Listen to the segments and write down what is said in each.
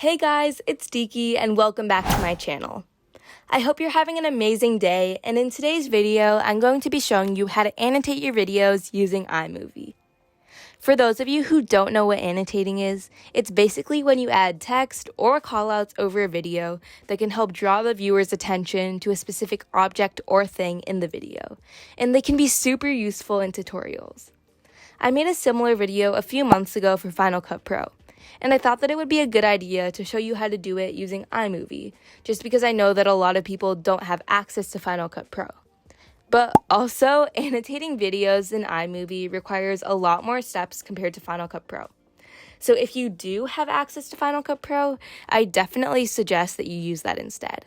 Hey guys, it's Deeki and welcome back to my channel. I hope you're having an amazing day, and in today's video, I'm going to be showing you how to annotate your videos using iMovie. For those of you who don't know what annotating is, it's basically when you add text or callouts over a video that can help draw the viewer's attention to a specific object or thing in the video, and they can be super useful in tutorials. I made a similar video a few months ago for Final Cut Pro, and I thought that it would be a good idea to show you how to do it using iMovie, just because I know that a lot of people don't have access to Final Cut Pro. But also, annotating videos in iMovie requires a lot more steps compared to Final Cut Pro. So if you do have access to Final Cut Pro, I definitely suggest that you use that instead.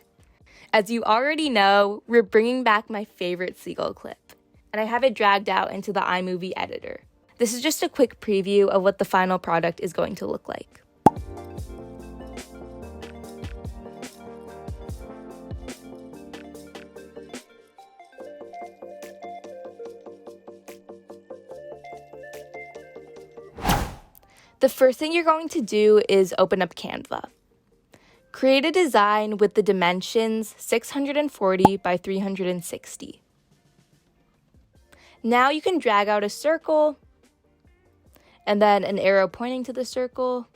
As you already know, we're bringing back my favorite seagull clip, and I have it dragged out into the iMovie editor. This is just a quick preview of what the final product is going to look like. The first thing you're going to do is open up Canva. Create a design with the dimensions 640 by 360. Now you can drag out a circle, and then an arrow pointing to the circle,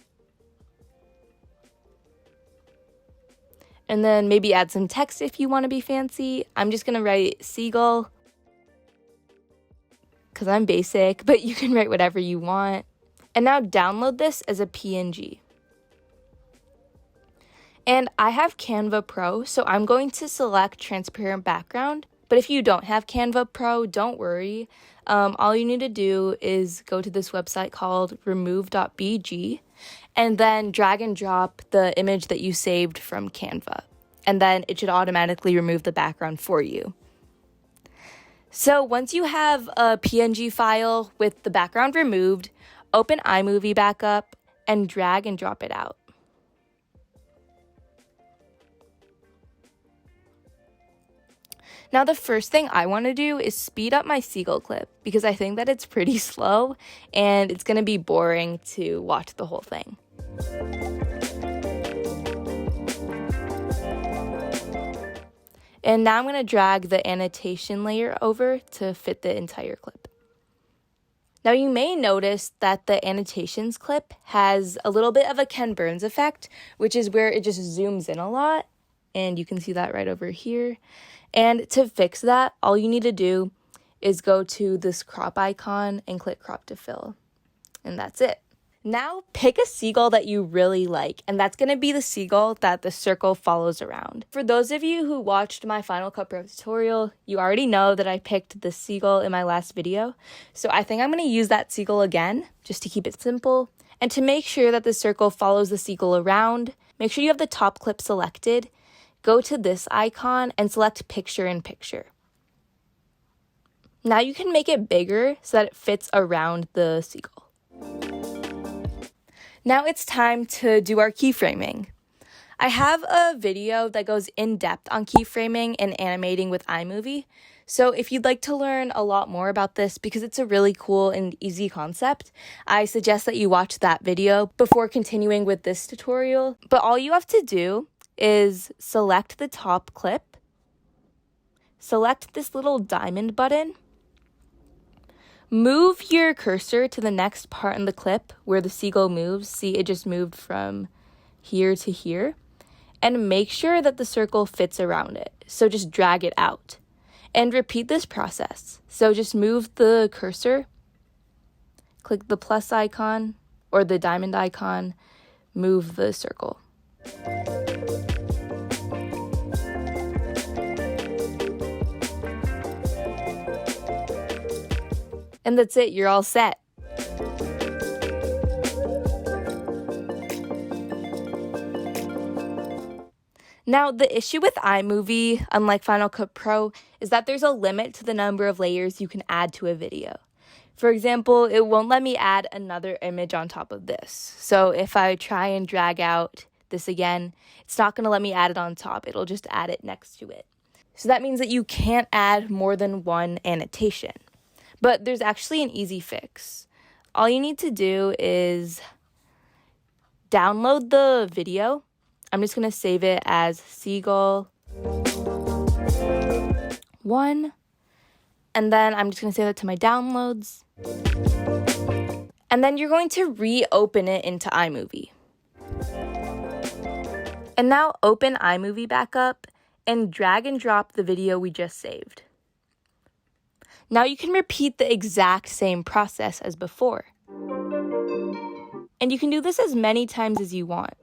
and then maybe add some text if you want to be fancy. I'm just going to write seagull, because I'm basic, but you can write whatever you want. And now download this as a PNG. And I have Canva Pro, so I'm going to select transparent background. But if you don't have Canva Pro, don't worry. All you need to do is go to this website called remove.bg and then drag and drop the image that you saved from Canva. And then it should automatically remove the background for you. So once you have a PNG file with the background removed, open iMovie back up and drag and drop it out. Now the first thing I want to do is speed up my seagull clip because I think that it's pretty slow and it's going to be boring to watch the whole thing. And now I'm going to drag the annotation layer over to fit the entire clip. Now you may notice that the annotations clip has a little bit of a Ken Burns effect, which is where it just zooms in a lot. And you can see that right over here. And to fix that, all you need to do is go to this crop icon and click crop to fill. And that's it. Now pick a seagull that you really like, and that's going to be the seagull that the circle follows around. For those of you who watched my Final Cut Pro tutorial, you already know that I picked the seagull in my last video. So I think I'm going to use that seagull again, just to keep it simple. And to make sure that the circle follows the seagull around, make sure you have the top clip selected. Go to this icon and select Picture in Picture. Now you can make it bigger so that it fits around the seagull. Now it's time to do our keyframing. I have a video that goes in depth on keyframing and animating with iMovie. So if you'd like to learn a lot more about this because it's a really cool and easy concept, I suggest that you watch that video before continuing with this tutorial. But all you have to do is select the top clip, select this little diamond button, move your cursor to the next part in the clip where the seagull moves. See, it just moved from here to here, and make sure that the circle fits around it. So just drag it out and repeat this process. So just move the cursor, click the plus icon or the diamond icon, move the circle. And that's it, you're all set. Now, the issue with iMovie, unlike Final Cut Pro, is that there's a limit to the number of layers you can add to a video. For example, it won't let me add another image on top of this. So if I try and drag out this again, it's not going to let me add it on top. It'll just add it next to it. So that means that you can't add more than one annotation. But there's actually an easy fix. All you need to do is download the video. I'm just going to save it as Seagull 1. And then I'm just going to save it to my downloads. And then you're going to reopen it into iMovie. And now open iMovie back up and drag and drop the video we just saved. Now you can repeat the exact same process as before. And you can do this as many times as you want.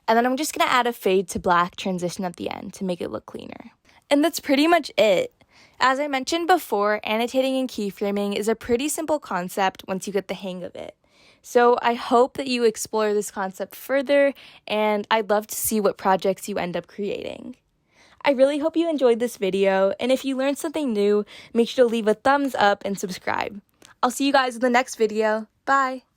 And then I'm just going to add a fade to black transition at the end to make it look cleaner. And that's pretty much it. As I mentioned before, annotating and keyframing is a pretty simple concept once you get the hang of it. So I hope that you explore this concept further, and I'd love to see what projects you end up creating. I really hope you enjoyed this video, and if you learned something new, make sure to leave a thumbs up and subscribe. I'll see you guys in the next video. Bye!